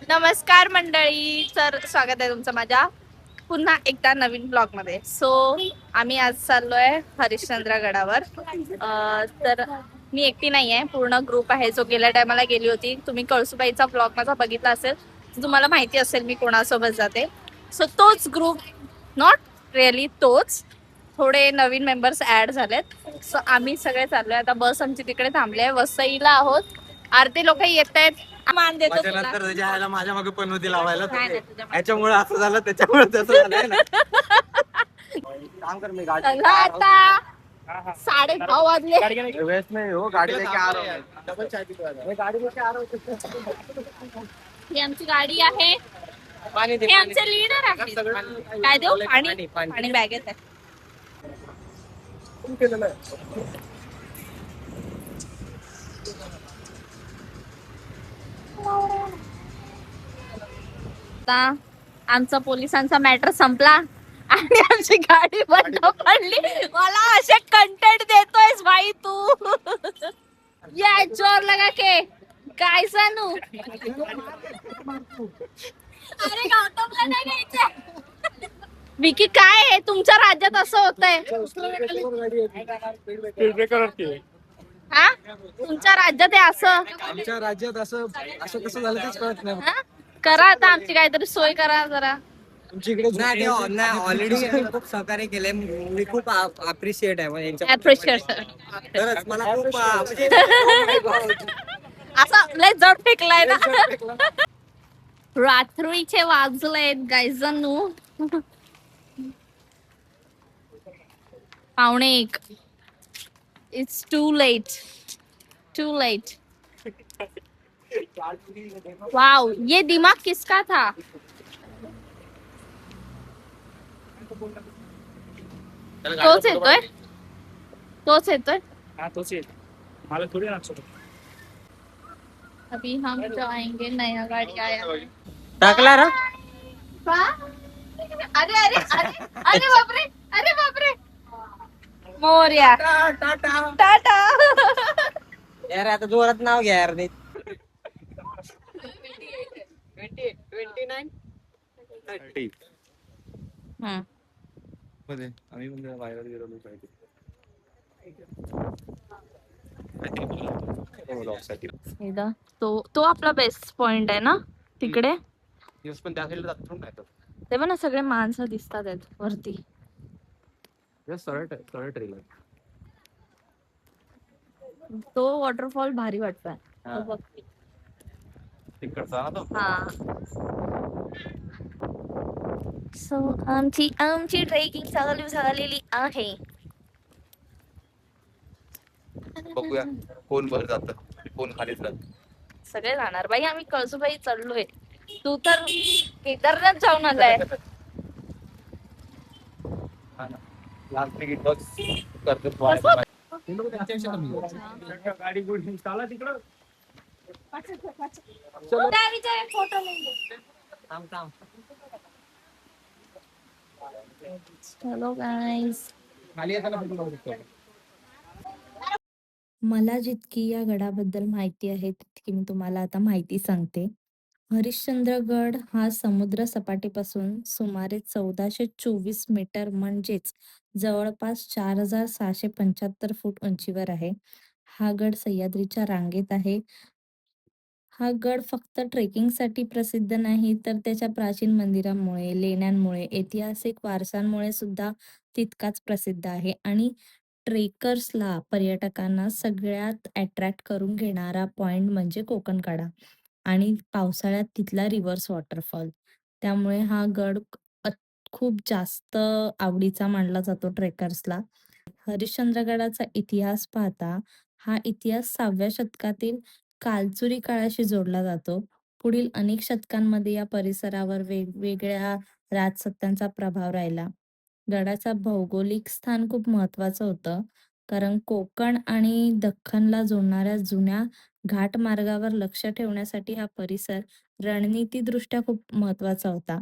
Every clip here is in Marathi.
नमस्कार मंडळी, तर स्वागत आहे तुमचं माझ्या पुन्हा एकदा नवीन ब्लॉग मध्ये. आम्ही आज चाललोय हरिश्चंद्रगडावर. तर मी एकटी नाही आहे, पूर्ण ग्रुप आहे जो गेल्या टायमाला गेली होती. तुम्ही कळसुबाईचा ब्लॉग माझा बघितला असेल, तुम्हाला माहिती असेल मी कोणासोबत जाते. तोच ग्रुप, नॉट रिअली तोच, थोडे नवीन मेंबर्स ऍड झालेत. आम्ही सगळे चाललोय. आता बस आमची तिकडे थांबली आहे, वसईला आहोत. अर्धे लोक येत आहेत. मान देतो तुला. माझ्या मागे पनवती लावायला याच्यामुळे असं झालं, त्याच्यामुळे तसं झालंय ना. काम कर, मी गाडी आता 6:30 वाजले. वेस्ट नाही हो, गाडी लेके आ रहा हूं. डबल चाय पी रहा हूं. गाडी लेके आ रहा हूं. ही आमची गाडी आहे. हे आमचे लीडर आहे. काय देऊ? पाणी बॅगेत आहे. आता आमचा पोलिसांचा मॅटर संपला आणि आमची गाडी बंद पडली. मला असे कंटेंट देतोयस भाई तू. या जोर लगा के काय सांगू. अरे गौतमला नाही घ्यायचं. विकी, काय आहे तुमच्या राज्यात असं होतंय? हा, तुमच्या राज्यात आहे असं? आमच्या राज्यात असं असं कसं झालं तेच कळत नाही. हा? करा आता आमची काहीतरी सोय करा जरा. तुमच्या इकडे ऑलरेडी खूप सहकार्य केलंय. मी खूप अप्रिशिएट आहे Appreciate. खरंच मला खूप म्हणजे असं लय जड फेकलाय ना. रात्रीचे वाजलेत गायजांनू 1:15. It's too late. वाओ, ये दिमाग किसका था? तोच येतोय. हाँ तो से मालक थोड़ी ना छोड़ो. अभी हम जाएंगे, नया गाड़ी आया है. टाकला रा. अरे अरे अरे अरे बापरे मोरया. टाटा. यार आता जोरात नाव घ्या यार. 29 मध्ये आम्ही म्हणजे बाहेर गेलो पाहिजे. तो आपला बेस्ट पॉइंट आहे ना तिकडे. पण त्या साईडला जातो नाही तर तेव्हा ना सगळे माणसं दिसतात आहेत वरती. सरळ ट्रेल तो वॉटरफॉल भारी वाटतोय. हा. तो बघ. तिकडचा ना तो. हा. आमची ट्रेकिंग चालू झालेली आहे. बघूया कोण वर जात, कोण खालीच राहत. सगळे जाणार बाई. आम्ही कळसुबाई चढलोय. तू तर केदारनाथ जाऊन आलाय. लास्ट तिकीट बस करतो. गाडी गुडी चाला तिकडं. फोटो चलो गाईस. खाली येताना फोटो काढू शकतो. मला जितकी या गडाबद्दल माहिती आहे तितकी मी तुम्हाला आता माहिती सांगते. हरिश्चंद्रगड हा समुद्र सपाटीपासून सुमारे 1424 मीटर म्हणजेच जवळपास 4675 फूट उंचीवर आहे. हा गड सह्याद्रीच्या रांगेत आहे. हा गड फक्त ट्रेकिंगसाठी प्रसिद्ध नाही तर त्याच्या प्राचीन मंदिरांमुळे, लेण्यांमुळे, ऐतिहासिक वारसांमुळे सुद्धा तितकाच प्रसिद्ध आहे आणि ट्रेकर्सला, पर्यटकांना सगळ्यात अट्रॅक्ट करून घेणारा पॉइंट म्हणजे कोकणकडा आणि पावसाळ्यात तिथला रिव्हर्स वॉटरफॉल. त्यामुळे हा गड खूप जास्त आवडीचा मानला जातो ट्रेकर्सला. हरिश्चंद्रगडाचा इतिहास पाहता हा इतिहास 6व्या शतकातील कालचुरी काळाशी जोडला जातो. पुढील अनेक शतकांमध्ये या परिसरावर वेगवेगळ्या राजसत्तांचा प्रभाव राहिला. गडाचा भौगोलिक स्थान खूप महत्वाचं होतं, कारण कोकण आणि दख्खनला जोडणाऱ्या जुन्या घाटमार्गावर लक्ष ठेवण्यासाठी हा परिसर रणनीतीदृष्ट्या खूप महत्वाचा होता.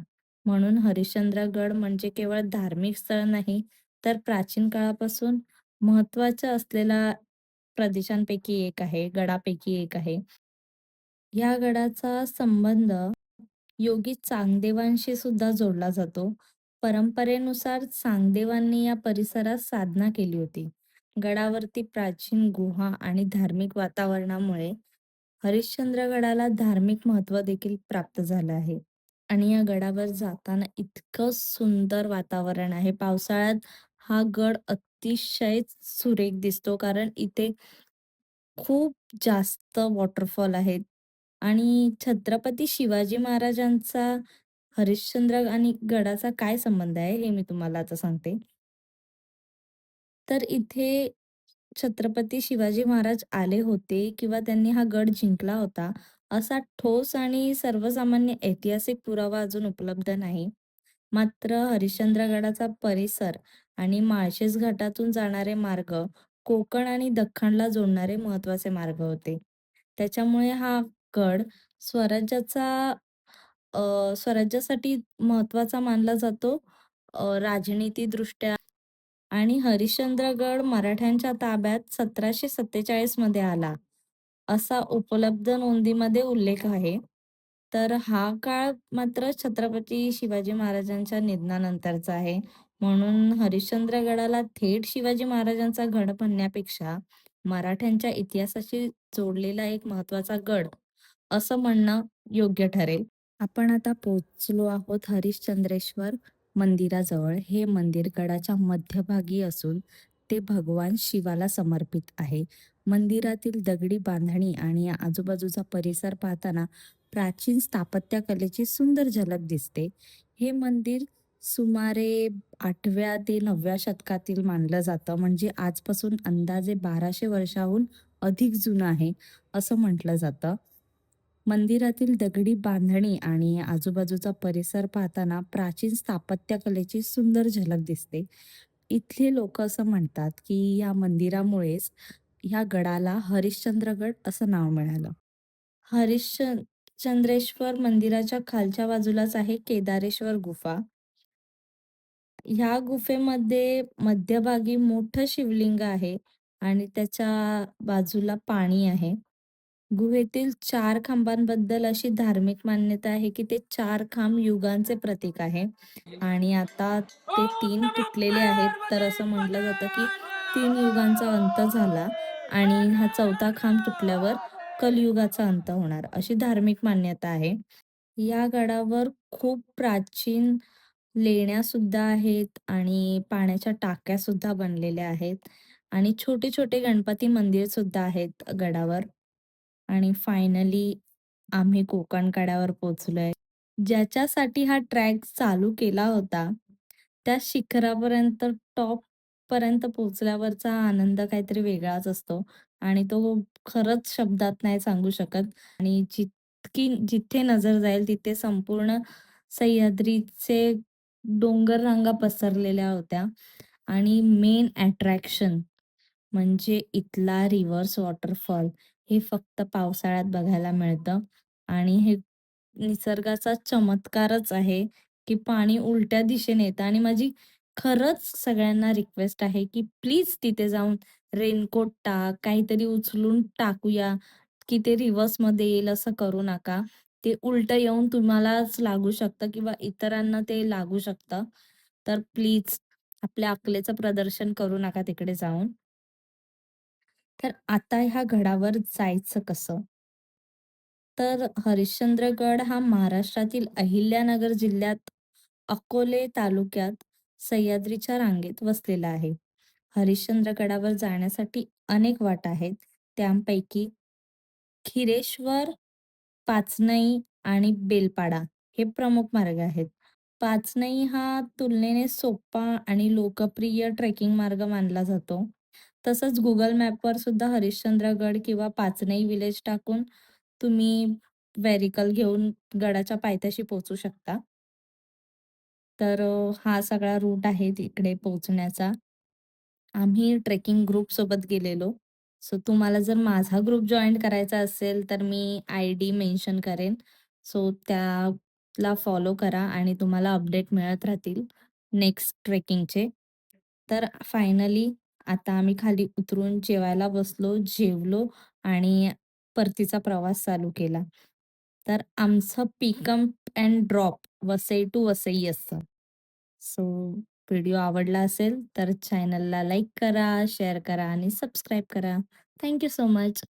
म्हणून हरिश्चंद्रगड म्हणजे केवळ धार्मिक स्थळ नाही, तर प्राचीन काळापासून महत्वाचं असलेला प्रदेशांपैकी एक आहे, गडापैकी एक आहे. या गडाचा संबंध योगी चांगदेवांशी सुद्धा जोडला जातो. परंपरेनुसार चांगदेवांनी या परिसरात साधना केली होती. गडावरती प्राचीन गुहा आणि धार्मिक वातावरणामुळे हरिश्चंद्रगडाला धार्मिक महत्त्व देखील प्राप्त झालं आहे. आणि या गडावर जाताना इतकं सुंदर वातावरण आहे. पावसाळ्यात हा गड अतिशय सुरेख दिसतो, कारण इथे खूप जास्त वॉटरफॉल आहेत. आणि छत्रपती शिवाजी महाराजांचा हरिश्चंद्र आणि गडाचा काय संबंध आहे, हे मी तुम्हाला आता सांगते. तर इथे छत्रपती शिवाजी महाराज आले होते किंवा त्यांनी हा गड जिंकला होता, असा ठोस आणि सर्वसामान्य ऐतिहासिक पुरावा अजून उपलब्ध नाही. मात्र हरिश्चंद्रगडाचा परिसर आणि माळशेज घाटातून जाणारे मार्ग कोकण आणि दख्खनला जोडणारे महत्वाचे मार्ग होते. त्याच्यामुळे हा गड स्वराज्याचा स्वराज्यासाठी महत्वाचा मानला जातो, राजनीतीदृष्ट्या. आणि हरिश्चंद्रगड मराठ्यांच्या ताब्यात 1747 मध्ये आला, असा उपलब्ध नोंदीमध्ये उल्लेख आहे. तर हा काळ मात्र छत्रपती शिवाजी महाराजांच्या निधनानंतरचा आहे. म्हणून हरिश्चंद्रगडाला थेट शिवाजी महाराजांचा गड म्हणण्यापेक्षा मराठ्यांच्या इतिहासाशी जोडलेला एक महत्वाचा गड, असं म्हणणं योग्य ठरेल. आपण आता पोहोचलो आहोत हरिश्चंद्रेश्वर मंदिराजवळ. हे मंदिर गडाच्या मध्यभागी असून ते भगवान शिवाला समर्पित आहे. मंदिरातील दगडी बांधणी आणि आजूबाजूचा परिसर पाहताना प्राचीन स्थापत्यकलेची सुंदर झलक दिसते. हे मंदिर सुमारे 8व्या ते 9व्या शतकातील मानलं जातं, म्हणजे आजपासून अंदाजे 1200 वर्षाहून अधिक जुनं आहे, असं म्हटलं जातं. मंदिरातील दगडी बांधणी आणि आजूबाजूचा परिसर पाहताना प्राचीन स्थापत्यकलेची सुंदर झलक दिसते. इथले लोक असं म्हणतात की या मंदिरामुळेच ह्या गडाला हरिश्चंद्रगड असं नाव मिळालं. हरिश्चंद्रेश्वर मंदिराच्या खालच्या बाजूलाच आहे केदारेश्वर गुफा. ह्या गुफेमध्ये मध्यभागी मोठं शिवलिंग आहे आणि त्याच्या बाजूला पाणी आहे. गुहेतील 4 खांबांबद्दल अशी धार्मिक मान्यता आहे, की ते 4 खांब युगांचे प्रतीक आहे आणि आता ते 3 तुटलेले आहेत. तर असं म्हटलं जातं, की 3 युगांचा अंत झाला आणि हा 4था खांब तुटल्यावर कलियुगाचा अंत होणार, अशी धार्मिक मान्यता आहे. या गडावर खूप प्राचीन लेण्यासुद्धा आहेत आणि पाण्याच्या टाक्यासुद्धा बनलेल्या आहेत आणि छोटे-छोटे गणपती मंदिरसुद्धा आहेत गडावर. आणि फायनली आम्ही कोकण कड्यावर पोहोचलोय. ज्याच्यासाठी हा ट्रॅक चालू केला होता, त्या शिखरापर्यंत टॉपपर्यंत पोहोचल्यावरचा आनंद काहीतरी वेगळाच असतो आणि तो खरंच शब्दात नाही सांगू शकत. आणि जिथे नजर जाईल तिथे संपूर्ण सह्याद्रीचे डोंगर रांगा पसरलेल्या होत्या आणि मेन अट्रॅक्शन म्हणजे इथला रिव्हर्स वॉटरफॉल, हे फक्त पावसाळ्यात बघायला मिळतं आणि हे निसर्गाचा चमत्कारच आहे, की पाणी उलट्या दिशेने येतं. आणि माझी खरंच सगळ्यांना रिक्वेस्ट आहे, की प्लीज तिथे जाऊन रेनकोट टाक, काहीतरी उचलून टाकूया, की ते रिव्हर्समध्ये येईल असं करू नका. ते उलटं येऊन तुम्हालाच लागू शकतं किंवा इतरांना ते लागू शकतं. तर प्लीज आपल्या अकलेचं प्रदर्शन करू नका तिकडे जाऊन. तर आता ह्या गडावर जायचं कसं? तर हरिश्चंद्रगड हा महाराष्ट्रातील अहिल्यानगर जिल्ह्यात अकोले तालुक्यात सह्याद्रीच्या रांगेत वसलेला आहे. हरिश्चंद्रगडावर जाण्यासाठी अनेक वाटा आहेत. त्यापैकी खिरेश्वर, पाचनई आणि बेलपाडा हे प्रमुख मार्ग आहेत. पाचनई हा तुलनेने सोपा आणि लोकप्रिय ट्रेकिंग मार्ग मानला जातो. तसंच Google मॅपवर सुद्धा हरिश्चंद्रगड किंवा पाचनई विलेज टाकून तुम्ही व्हेरिकल घेऊन गडाच्या पायथ्याशी पोहोचू शकता. तर हा सगळा रूट आहे तिकडे पोहोचण्याचा. आम्ही ट्रेकिंग ग्रुपसोबत गेलेलो. सो तुम्हाला जर माझा ग्रुप जॉइन करायचा असेल, तर मी आयडी मेन्शन करेन. सो त्याला फॉलो करा आणि तुम्हाला अपडेट मिळत राहतील नेक्स्ट ट्रेकिंगचे. तर फायनली आता आम्ही खाली उतरून जेवायला बसलो, जेवलो आणि परतीचा प्रवास चालू केला. तर आमचं pickup and drop Vasai to Vasai असतं. सो व्हिडिओ आवडला असेल तर चॅनलला लाईक करा, शेअर करा आणि सबस्क्राईब करा. Thank you so much.